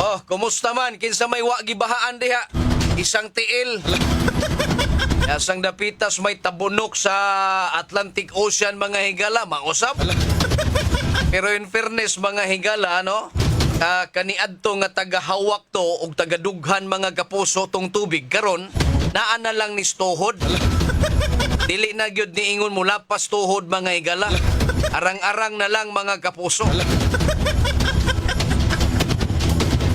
Oh, kumusta man? Kinsa may wa gibahaan diha? Isang tiil. Yasang dapitas may tabunok sa Atlantic Ocean mga higala, mausap. Pero in fairness mga higala, no? Kaniadto nga tagahawak to og tagadughan mga kapuso tong tubig karon naa na lang ni tuhod. Dili na gyud ni ingon mo lapas tuhod mga higala. Arang-arang na lang mga kapuso.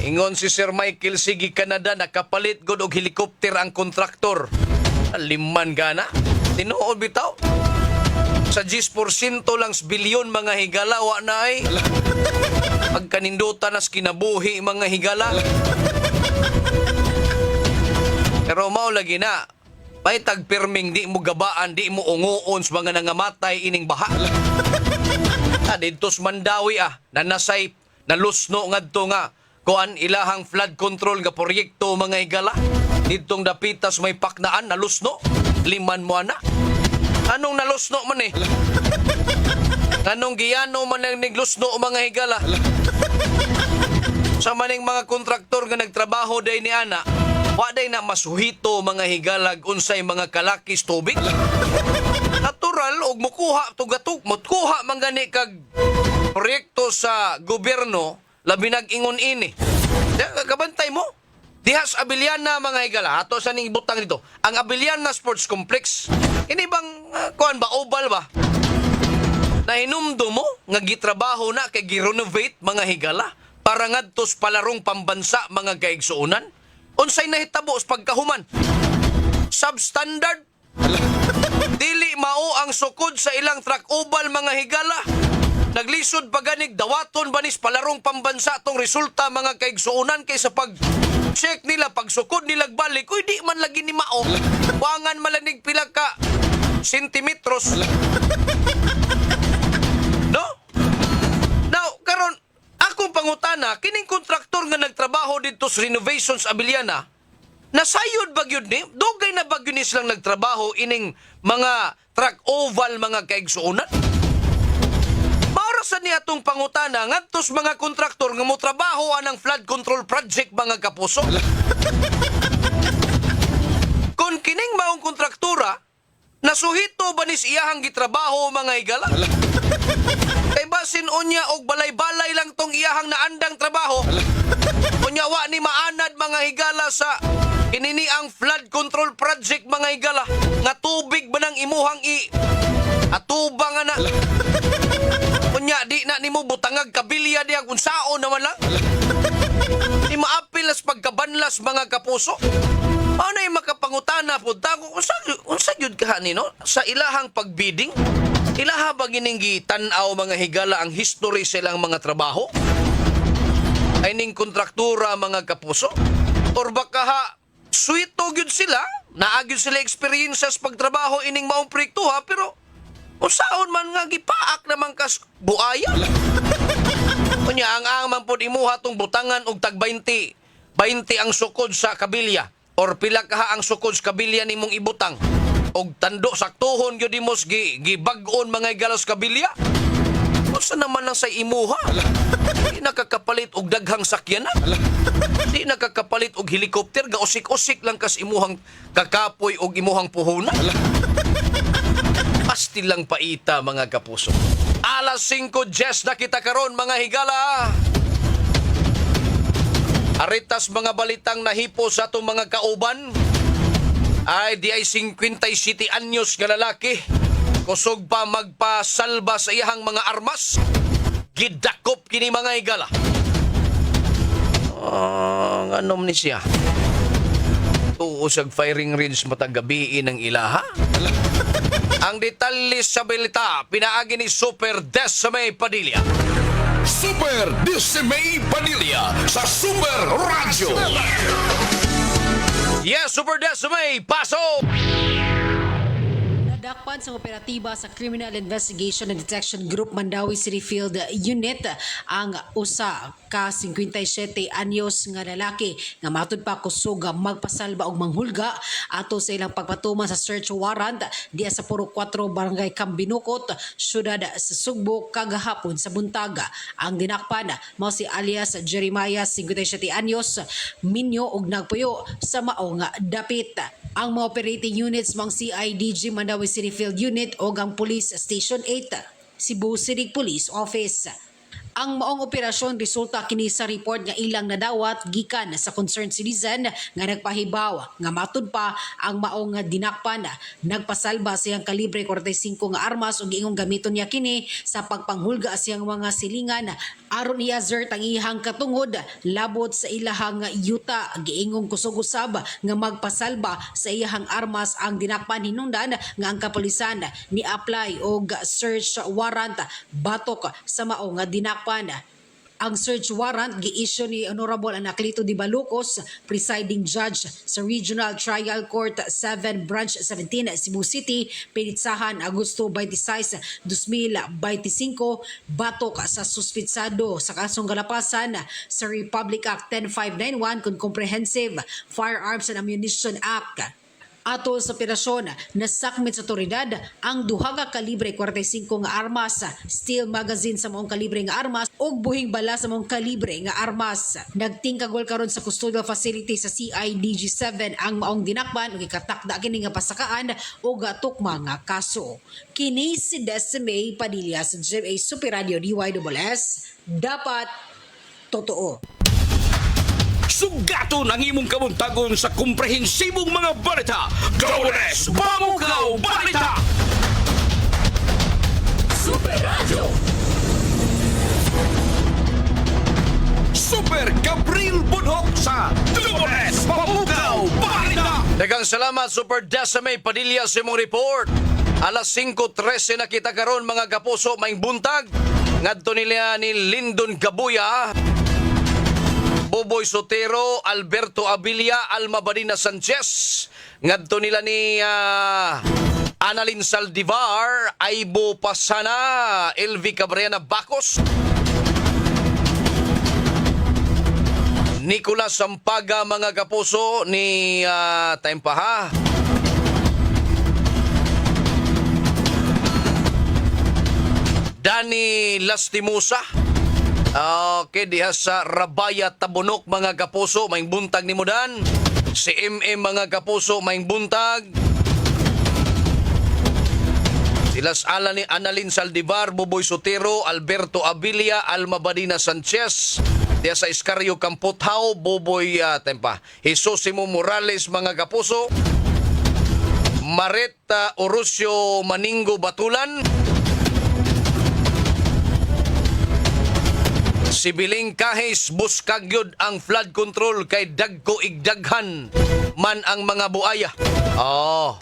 Ingon si Sir Michael Sigi Canada nakapalit gud og helikopter ang kontraktor. Liman gana. Tinuod bitaw. Sa 10% lang bilyon mga higala wa na ay. Pagkanindutan nas kinabuhi mga higala. Pero mao lagi na. May tagpirming di mo gabaan, di mo unguon sa mga nangamatay ining baha. Didtos Mandawi nanasay nalusno ngadto nga kuan ilahang flood control nga proyekto mga higala. Didtong dapitas may paknaan nalusno. Liman mo na. Anong nalusno man eh? Anong giyano man ang niglusno mga higala? Sa maning mga kontraktor nga nagtrabaho day ni ana, wa day na masuhito mga higalag unsay mga kalakis tubig. Natural og mukuha tugatuk mukuha man gani kag proyekto sa gobyerno labi nag-ingon ini. Kabantay mo. Dihas Abiliana mga higala, ato sa ning butang dito. Ang Abiliana Sports Complex, ini bang kuan ba oval ba? Nahinumdo mo nga gitrabaho na kay gi-renovate mga higala para ngadtos palarong pambansa mga kaigsuonan. Unsay nahitabo sa pagkahuman? Substandard. Dili mao ang sukod sa ilang track oval mga higala. Naglisod paganig dawaton banis palarong pambansa tong resulta mga kaigsuonan kaysa pag check nila pagsukod nila balik uy di man lagi ni mao. Wangan malanig pila ka sentimetros. No? Now, karon akong pangutana, kining kontraktor nga nagtrabaho dito sa Renovations Abiliana, nasayod ba gyud ni? Dugay na ba gyud ni silang nagtrabaho ining mga track oval mga kaigsuonan? Maurasan niya itong pangutana ngadtos mga kontraktor nga mo trabaho anang flood control project mga kapuso. Kung kining maong kontraktura, nasuhito ba ni iyahang gitrabaho mga higala? Kay basin unya og balay-balay lang tong iyahang naandang trabaho. Unya wa ni maanad mga higala sa kinini ang flood control project mga higala nga tubig ba nang imuhang atubang na. Unya di na nimo butangag kabilya diya kung sao naman lang. Di maapil as pagkabanlas mga kapuso. Ano yung makapangutana po tago unsa gyud ka nino sa ilahang pagbidding? Ilaha ba gining gitanaw mga higala ang history sa ilang mga trabaho? Ay ning kontraktura mga kapuso? Or baka suito gyud sila, naagyud sila experiences pagtrabaho ining maong proyekto pero usaon man nga gipaak naman kas buaya. Kunya ang man pod imuha tong butangan og tag 20 ang sukod sa kabilya or pila kaha ang sukod sa kabilya nimong ibutang og tando saktuhon gyud imos gibag-on mga galos kabilya. Unsa naman ang sa imuha? Di nakakapalit og daghang sakyanan. Di nakakapalit og helikopter ga usik-usik lang kas imuhang kakapoy og imuhang puhunan. Pasti lang paita mga kapuso. Alas 5:10 na kita karon mga higala. Aritas mga balitang nahipo sa atong mga kauban. Ay di ay 57 anyos nga lalaki. Kusog pa magpasalba sa iyahang mga armas. Gidakop kini mga higala. Nganom ni siya. Tuusag firing range matag gabi ng ilaha. Ang detalye sa balita, pinaagi ni Super Desmay Padilla. Super Desmay Padilla sa Super Radio. Yes, Super Desmay, paso! Dakpan sa operatiba sa Criminal Investigation and Detection Group Mandawi City Field Unit ang usa ka 57 anyos nga lalaki nga matud pa kusog magpasalba og manghulga ato sa ilang pagpatuman sa search warrant diya sa Puro 4 Barangay Kambinukot, syudad sa Sugbo kagahapon sa buntaga. Ang dinakpan mao si alias Jeremiah 57 anyos, minyo og nagpuyo sa maong dapit. Ang mga operating units mang CIDG Mandawi City Field Unit o ang Police Station 8, Cebu City Police Office. Ang maong operasyon resulta kini sa report nga ilang nadawat gikan sa concerned citizen nga nagpahibaw nga matud pa ang maong dinakpan nagpasalba siyang kalibre 45 nga armas ug ingong gamiton niya kini sa pagpanghulga siyang mga silingan aron i-assert ang ihang katungod labot sa ilahang yuta. Giingong kusog usab nga magpasalba sa iyang armas ang dinakpan hinungdan nga ang kapulisan ni apply og search warrant batok sa maong dinakpan. Ang search warrant gi-issue ni Honorable Anacleto de Balucos, presiding judge sa Regional Trial Court 7 Branch 17 Cebu City, pinitsahan Agosto 26, 2025 batok sa suspitsado sa kasong galapasan sa Republic Act 10591 kung Comprehensive Firearms and Ammunition Act. Atol sa operasyon, nasakmit sa otoridad ang duha ka kalibre 45 nga armas, steel magazine sa maong kalibre nga armas ug buhing bala sa maong kalibre nga armas. Nagtingkagol karon sa custodial facility sa CIDG 7 ang maong dinakpan ug ikatakda kini nga pasakaan ug tukma nga kaso. Kini si Desmay Padilla sa GMA Super Radio DYSS, dapat totoo. Sugaton ang imong kabuntagon sa komprehensibong mga balita. Diyawales Pamukaw Balita! Super Radio! Super Gabriel Bunhok sa Diyawales Pamukaw Balita! Daghang salamat Super Desmay Padilla sa imong report. Alas 5:13 na kita karon mga kapuso maing buntag. Ngadto nila ni Lyndon Gabuya, Boboy Sotero, Alberto Abilia, Alma Badina Sanchez. Ngadto nila ni Annalyn Saldivar, Aibo Pasana, Elvi Cabrera Bacos, Nicolas Sampaga mga kapuso ni time pa ha. Danny Lastimosa. Okay, diha sa Rabaya Tabunok mga kapuso, maing buntag ni Mudan. Si MM mga kapuso, maing buntag. Silas Annalyn Saldivar, Boboy Sotero, Alberto Abilia, Alma Badina Sanchez. Diha sa Iscario Campothao, Boboy tempa. Jesusimo Morales mga kapuso. Mareta Orosio Maningo Batulan. Si Biling Kahis buskagyod ang flood control kay dagko igdaghan man ang mga buaya. Oh.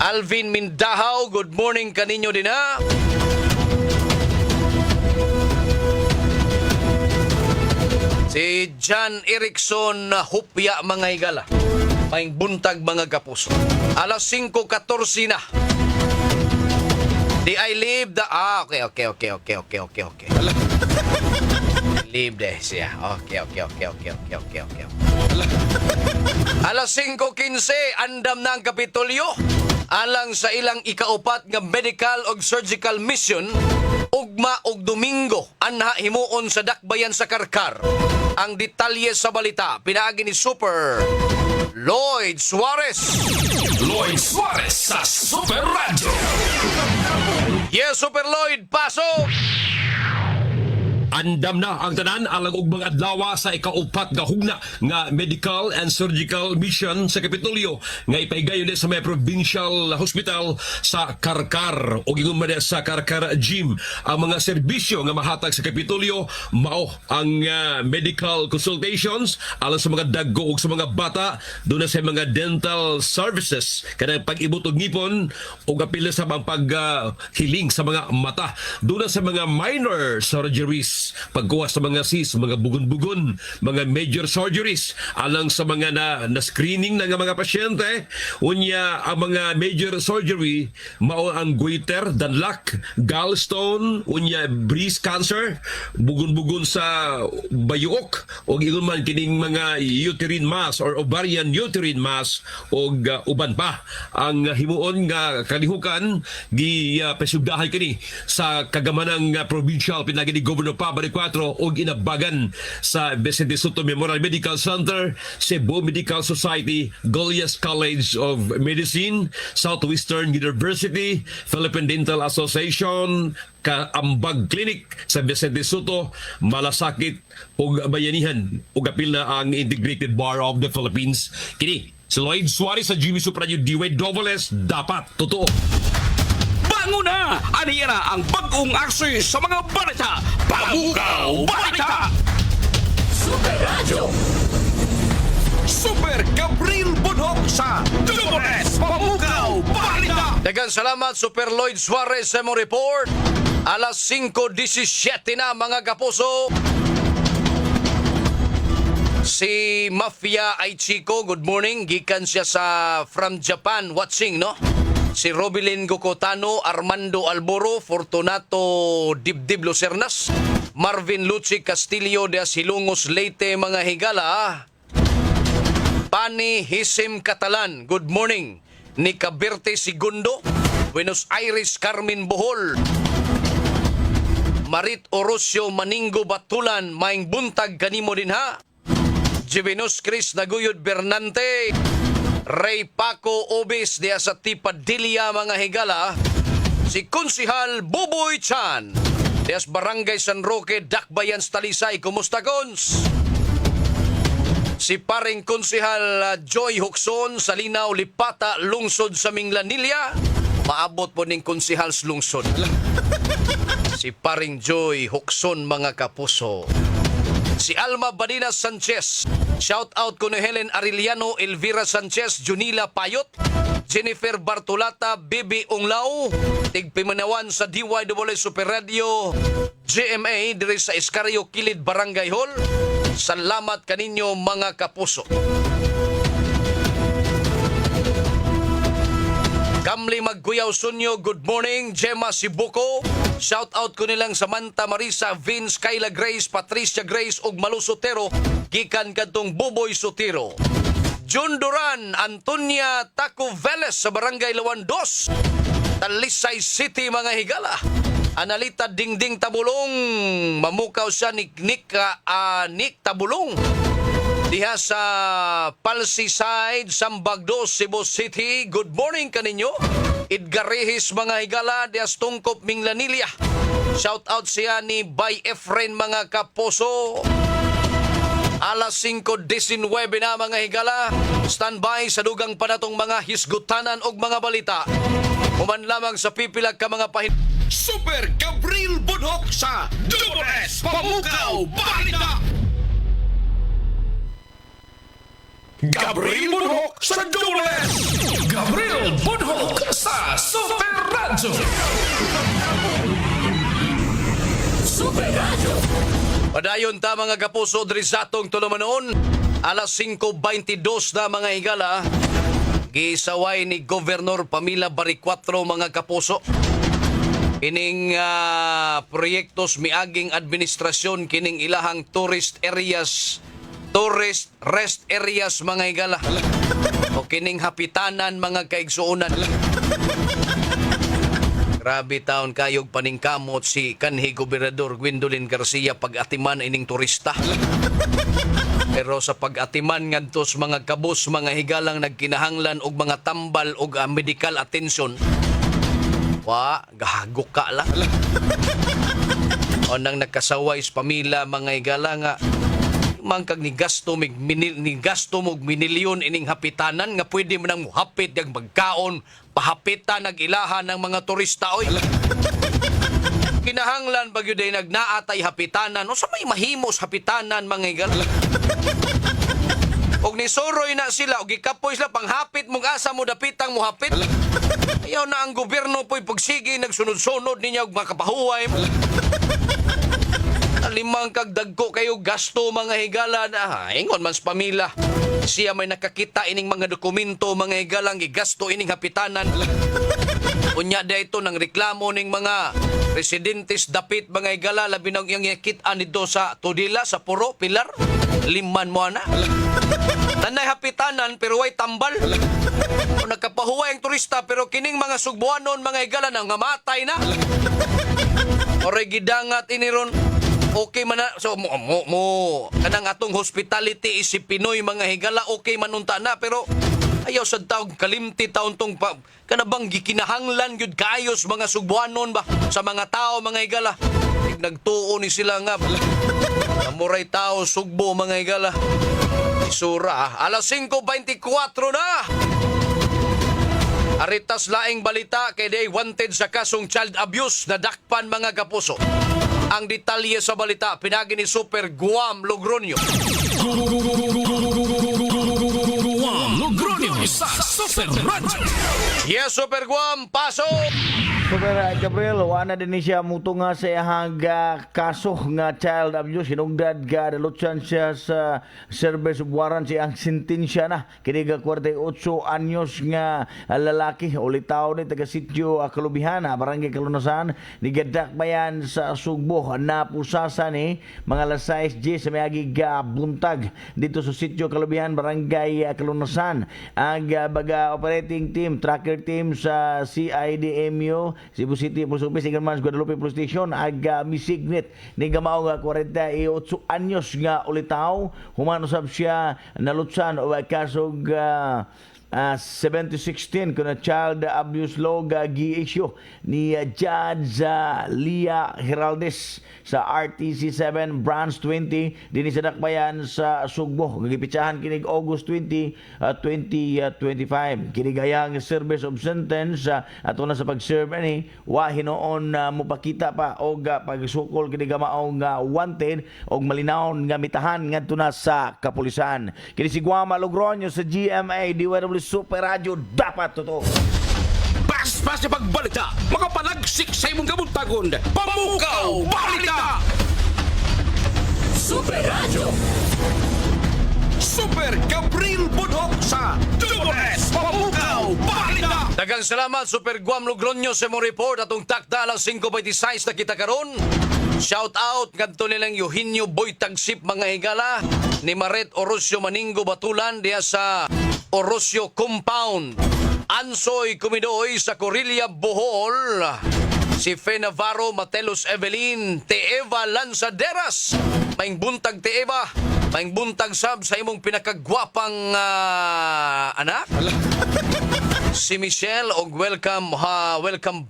Alvin Mindahaw, good morning kaninyo din ha. Si John Erickson Hupya mga higala. Maing buntag mga kapuso. Alas 5:14 na. Di I live the... okay. Live de siya. Okay. Alas 5:15, andam na ang Kapitolyo. Alang sa ilang ikaupat nga medical og surgical mission, ugma og Domingo, anha himuon sa dakbayan sa Karkar. Ang detalye sa balita, pinaagi ni Super Lloyd Suarez. Lloyd Suarez sa Super Radio! Yes, Super Lloyd, pasok! Andam na ang tanan alang og mga adlaw sa ikaupat nga hugna nga medical and surgical mission sa Kapitolyo nga ipaigayon sa may provincial hospital sa Karkar o gingon man sa Karkar Gym. Ang mga serbisyo nga mahatag sa Kapitolyo mao ang medical consultations alang sa mga daggo ug sa mga bata, doon na sa mga dental services kanang pag-ibot og ngipon ug apil sa mga paghiling sa mga mata, doon na sa mga minor surgeries cysts, pagkuha sa mga cysts, mga bugon-bugon, mga major surgeries, alang sa mga na-screening na nga mga pasyente, unya ang mga major surgery, mao ang goiter, danlak, gallstone, unya breast cancer, bugon-bugon sa bayuok, o ingon man kining mga uterine mass or ovarian uterine mass, o uban pa. Ang himuon nga kalihukan, pasugdahan kini sa kagamanang provincial pinagi ni Governor Pablo 4 og inabagan sa Vicente Soto Memorial Medical Center, Cebu Medical Society, Goliath College of Medicine, Southwestern University, Philippine Dental Association, Kaambag Clinic sa Vicente Soto, Malasakit ug Bayanihan ug apil na ang Integrated Bar of the Philippines. Kini si Lloyd Suarez sa Jimmy Supradio DWS, dapat totoo. Bango na! Aniya na ang bagong aksi sa mga balita. Pamukaw Balita! Super Gabriel Bunhok sa DWS Pamukaw Balita! Daghang salamat, Super Lloyd Suarez sa mong report. Alas 5:17 na mga kapuso. Si Mafia Aichiko, good morning. Gikan siya sa from Japan watching, no? Si Robilin Gocotano, Armando Alboro, Fortunato Dibdib Lucernas, Marvin Luchi Castillo de Asilungos Leyte, mga higala. Pani Hisim Catalan, good morning. Nika Berte Segundo, Buenos Aires Carmen Bohol, Marit Orosio Maningo Batulan, maing buntag kanimo din ha. Jivenos Chris Naguyod Bernante, Ray Paco Obis de Asati Padilla, mga higala. Si Konsihal Buboy Chan de Barangay San Roque, Dakbayan, Talisay, kumusta Kons? Si paring Konsihal Joy Hukson sa Linaw, Lipata, lungsod sa Minglanilla. Maabot po ning Konsihal sa lungsod. Si paring Joy Hukson, mga kapuso. Si Alma Badina Sanchez, shout out ko ni Helen Arellano, Elvira Sanchez, Junila Payot, Jennifer Bartolata, Bibi Unglao, tigpimanawan sa DYWS Super Radio GMA diri sa Escario Kilid Barangay Hall. Salamat kaninyo, mga kapuso. Kamli Magguyaw Sunyo, good morning. Gemma Sibuko, shout out ko nilang Samantha Marisa, Vince, Kayla Grace, Patricia Grace ug Malu Sotero, gikan kadtong Buboy Sotero. Jun Duran, Antonia Taco Veles sa Barangay Lawan 2, Talisay City, mga higala. Analita Dingding Tabulong, mamukaw siya ni Nick Tabulong diha sa Palsi Side, Sambagdo, Cebu City. Good morning kaninyo. Edgar Rehis, mga higala, diha sa Tungkop, Minglanilla. Shout out siya ni Bay Efren, mga kaposo. Alas 5:19 na, mga higala. Standby sa dugang panatong mga hisgutanan og mga balita. Human lamang sa pipilag ka mga Super Gabriel Bunhok sa DWS Pamukaw Balita! Gabriel Bunhok sa DWS! Gabriel Bunhok sa Super Radio! Super Radio! Padayon ta, mga kapuso, diri sa atong tulumanon. Alas 5:22 na, mga higala. Gisaway ni Governor Pamila Baricuatro, mga kapuso. Kining proyektos miaging administrasyon kining ilahang tourist rest areas, mga higala. O kining hapitanan, mga kaigsuunan. Grabe taon kayog paningkamot si kanhi Gobernador Gwendolyn Garcia pag-atiman ining turista. Pero sa pag-atiman ngadtos, mga kabus, mga higalang nagkinahanglan og mga tambal og medical attention. Gahagok ka lang. O nang nagkasaway sa pamilya, mga higala nga, mangkag ni gasto mog minilyon ining hapitanan nga pwede mo nang muhapit yung magkaon, pahapitan nag-ilahan ng mga turista, oy. Kinahanglan bagyo day nagnaatay hapitanan, o sa may mahimos hapitanan, mga higala. Og nisuroy na sila, og ikapoy sila, panghapit mong asa mo dapitang muhapit. Ayaw na ang gobyerno po'y pagsigi, nagsunod-sunod ninyo og makapahuway. Limang kagdagko kayo gasto mga higala na ingon man sa pamilya. Siya may nakakita ining mga dokumento mga higalang gigasto ining hapitanan. Unya da ito ng reklamo ning mga residentes dapit mga higala labi nang yung yakitaan nito sa Tudila, sa Puro, Pilar. Liman mo na. Nanay hapitanan pero way tambal. O nagkapahuwa ang turista pero kining mga sugbuanon mga higala na ngamatay na. Oray gidangat iniron. Okay man na. So, kanang atong hospitality isip Pinoy mga higala, okay manunta na. Pero, ayaw sa taong kalimti taon tong kanabang gikinahanglan yun kaayos mga sugbuanon ba? Sa mga tao mga higala. Nagtuo ni sila nga. Namuray tao, sugbo mga higala. Isura, alas 5:24 na. Aritas laing balita kay day wanted sa kasong child abuse na dakpan mga kapuso. Ang detalye sa balita pinagi ni Super Guam Logronio. Logronio sa Super Radio. Yes, Super Guam, paso! Super Gabriel, wala din siya muto nga sa iyang kaso nga child abuse. Hinugdad ga dalutsan siya sa service of warrant siyang sentensya na. Kiniga 48 anyos nga lalaki. Ulitaw ni taga sityo Kalubihan, Barangay Kalunasan. Nigadak bayan sa Sugbo. Napusasa ni mga alas 6 sa mayagi buntag dito sa sityo Kalubihan, Barangay Kalunasan. Ang baga operating team, tracker team sa CIDMU Cebu City Police Office, Ingermans, Guadalupe Police Station, aga misignet ni gamao nga 48 anyos nga ulitaw. Human usab siya nalutsan o kasog 7016 kuna child abuse law gi-issue ni Judge Lia Heraldes sa RTC 7 Branch 20 dinhi sa Dakbayan sa Sugbo. Gipitsahan kinig August 20, 2025. Kinig ayang service of sentence ato na sa pag-serve ani wa hinoon mopakita pa og pagsukol kinig mao nga wanted og malinawon nga mitahan ngadto na sa kapulisan. Kini si Guama Logronio sa GMA DWW Super Radio, dapat totoo. Pas-pas sa pagbalita, makapalagsik sa imong kabuntagon. Pamukaw Balita! Super Radio. Super Gabriel Budhok sa DWS Pamukaw Balita! Daghang salamat Super Guam Logronio sa mong report atong takda alas 5:26 na kita karon. Shout out ngadto nilang Eugenio Boy Tagsip mga higala ni Maret Orosio Maningo Batulan diya sa Orosio Compound. Ansoy Kumidoy sa Corilla Bohol. Si Fe Navarro, Matelos Evelyn, Teeva Lanzaderas. Maing buntag Teeva. Maing buntag sab sa imong pinakagwapang anak. Si Michelle og welcome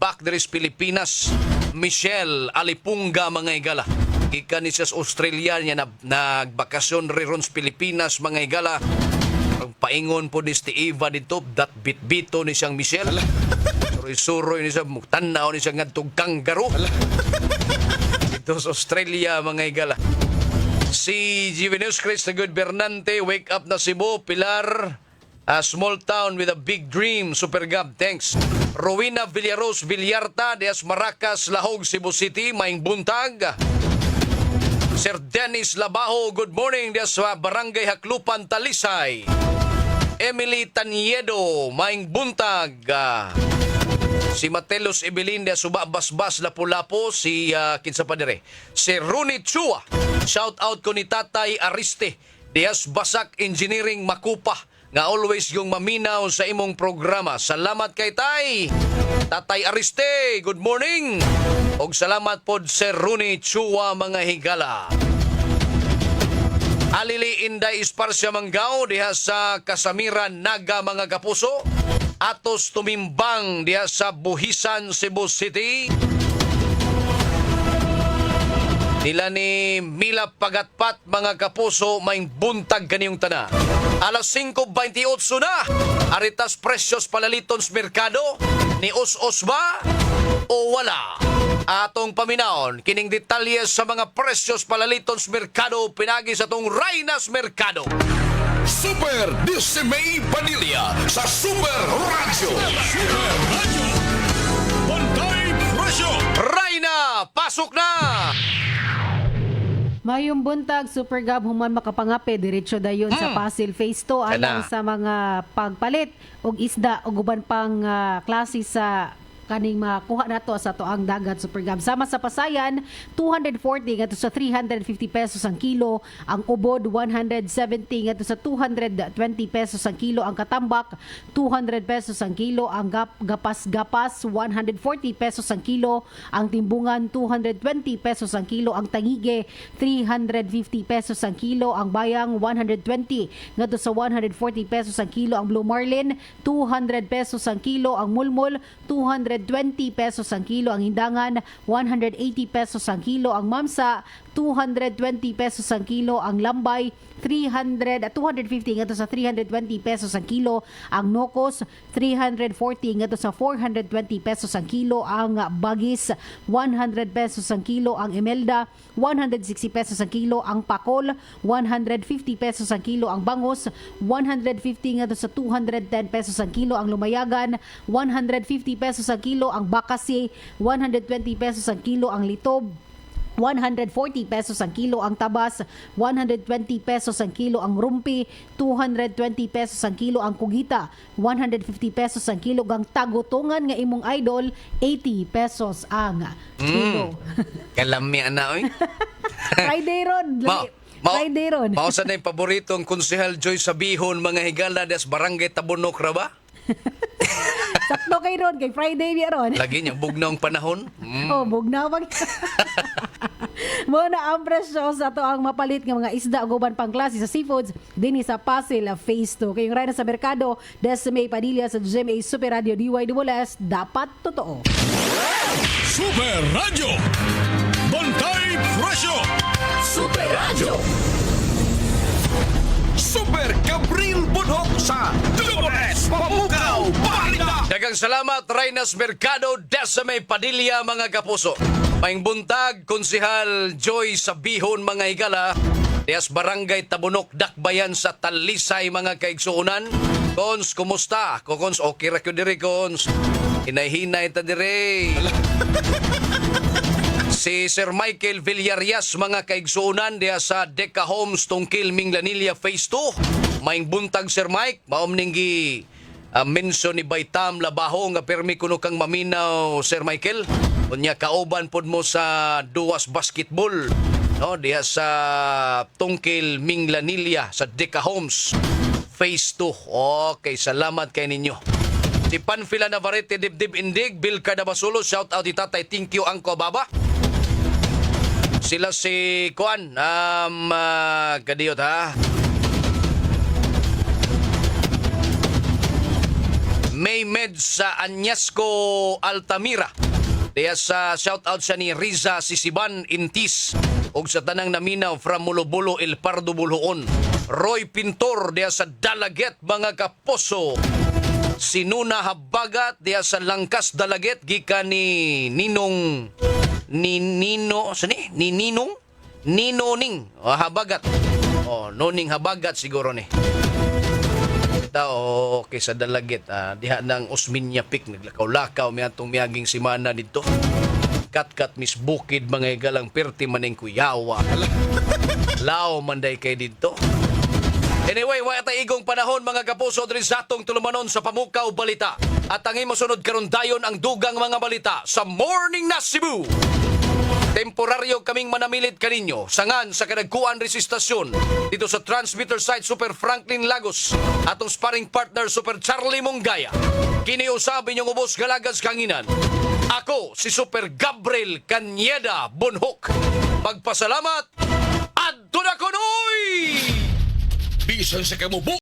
back there is Pilipinas. Michelle Alipunga mga higala. Gikan ni sa Australia niya nagbakasyon ron sa Pilipinas mga higala. Paingon po ni Eva dito, dat bitbito ni siyang Michelle. Suroy-suroy ni siyang muktanaw ni siyang ngadtong kangaroo. Dito sa Australia, mga higala. Si Givenus Chris na Good Bernante, wake up na Cebu, Pilar, a small town with a big dream, Super Gab, thanks. Rowena Villaros Villarta, Dias Maracas, Lahog, Cebu City, maing buntag. Sir Dennis Labaho, good morning, Dias Barangay Haklupan, Talisay. Emily Taniedo, maing buntag. Si Matelos Evelyn de Suba Basbas Lapu-Lapu, si kinsa pa dire. Si Rooney Chua. Shout out ko ni Tatay Ariste, Dias Basak Engineering Makupa, nga always yung maminaw sa imong programa. Salamat kay Tay. Tatay Ariste, good morning. Og salamat pod Sir Rooney Chua mga higala. Alili Inday Esparsya Manggao diha sa Kasamiran Naga mga kapuso. Atos tumimbang diha sa Buhisan Cebu City. Nila ni Mila Pagatpat mga kapuso maing buntag kaniyong tana. Alas 5:28 na. Aritas presyos palaliton sa merkado. Ni os-os ba o wala? Atong paminaon kining detalye sa mga presyos palaliton sa merkado pinagi sa tong Rainas Merkado. Super Dismay Vanilla sa Super Radio. Super Radio. Bantay Presyo. Raina, pasok na! Mayong buntag, Super Gab, human makapangape, diretso dayon sa Pasig Phase 2 alang Kana. sa mga pagpalit og isda o guban pang klase sa kaning makuha nato sa toang dagat, Super Gab. Sama sa Pasayan, 240 ngadto sa 350 pesos ang kilo, ang ubod 170 ngadto sa 220 pesos ang kilo, ang katambak 200 pesos ang kilo, ang gapas 140 pesos ang kilo, ang timbungan 220 pesos ang kilo, ang tangige 350 pesos ang kilo, ang bayang 120 ngadto sa 140 pesos ang kilo, ang blue marlin 200 pesos ang kilo, ang mulmol 220 pesos ang kilo, ang hindangan 180 pesos ang kilo, ang mamsa 220 pesos ang kilo, ang lambay 250 ngadto sa 320 pesos ang kilo, ang nokos 340 ngadto sa 420 pesos ang kilo, ang bagis 100 pesos ang kilo, ang emelda 160 pesos ang kilo, ang pakol 150 pesos ang kilo, ang bangus 150 ngadto sa 210 pesos ang kilo, ang lumayagan 150 pesos ang kilo, ang bakasi 120 pesos ang kilo, ang litob 140 pesos ang kilo, ang tabas 120 pesos ang kilo, ang rumpi 220 pesos ang kilo, ang kugita 150 pesos ang kilo, ang tagutungan nga imong idol 80 pesos ang kilo. Kalami ana oy. Friday ron. Friday ron. Mausa na yung paboritong konsehal Joy Sabihon mga higala des barangay Tabunok ra ba? Sakto kay ron, kay Friday niya ron. Lagi niya bugnaw ang panahon. Oh, bugnaw mag. Muna ang presyo sa to ang mapalit ng mga isda o guban pang klase sa seafoods dinhi sa Pasig Phase 2. Kayong raya sa merkado, Desmay Padilla sa GMA Super Radio DYWS, dapat totoo. Super Radio. Bantay Presyo. Super Radio. Super Gabriel Bunhok sa Dumunes Pamukaw Balita. Dagang salamat Reynas Mercado, Desmay Padilla mga kapuso. Maing buntag, konsehal Joy Sabihon mga higala, Dias Barangay Tabunok, Dakbayan sa Talisay mga kaigsuunan. Kons, kumusta? Kons, okay ra ko diri, Kons. Hinay-hinay ta diri. Si Sir Michael Villarias mga kaigsuunan diya sa Deca Homes Tungkil Minglanilla Phase 2. Maing buntag Sir Mike, maom ninggi mention ni Baitam Labaho nga permi kuno kang maminaw Sir Michael. Unya kauban pod mo sa Duwas Basketball no diya sa Tungkil Minglanilla sa Deca Homes Phase 2. Okay, salamat kay ninyo. Si Panfila Navarrete Dibdib Indig, Bill Cadabasulo, shout out itatay, thank you Angko Baba. Sila si Kuan, kadiyot ha. May Med sa Añasco Altamira. Diya sa shoutout siya ni Riza Sisiban Intis. Og sa tanang naminaw from Mulobulo El Pardo Buluon. Roy Pintor diya sa Dalaget mga kaposo. Si Nuna Habagat diya sa Langkas Dalaget gikan ni Ninong Nino Ning Habagat. Noning Habagat siguro ni. Okay sa Dalagit, diha ng Osminya Peak naglakaw-lakaw may atong miyaging simana dito. Kat Miss Bukid mga igalang perti maning kuyawa. Lao manday kay dito. Anyway, wa tay igong panahon mga kapuso diri sa atong tulumanon sa Pamukaw Balita. At ang mosunod karon dayon ang dugang mga balita sa Morning na Cebu. Temporaryo kaming manamilit kaninyo sangan sa kadagkuan resistasyon dito sa transmitter site Super Franklin Lagos atong sparring partner Super Charlie Mongaya. Kini usabi niyong ubos galagas kanginan. Ako si Super Gabriel Canyeda Bunhok. Magpasalamat at tunakonoy! Bisan sa kamubo.